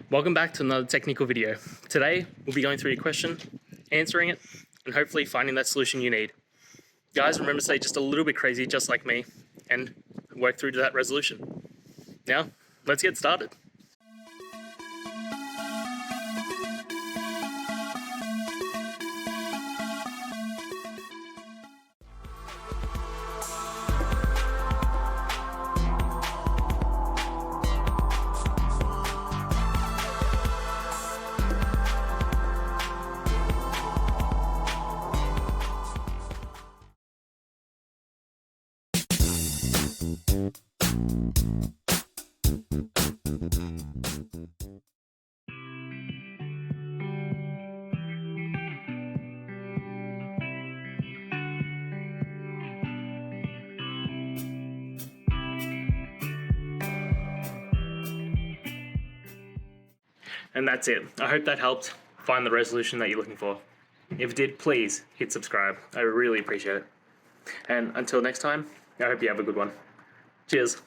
Welcome back to another technical video. Today, we'll be going through your question, answering it, and hopefully finding that solution you need. Guys, remember to stay just a little bit crazy, just like me, and work through to that resolution. Now, let's get started. And that's it. I hope that helped find the resolution that you're looking for. If it did, please hit subscribe. I really appreciate it. And until next time, I hope you have a good one. Cheers.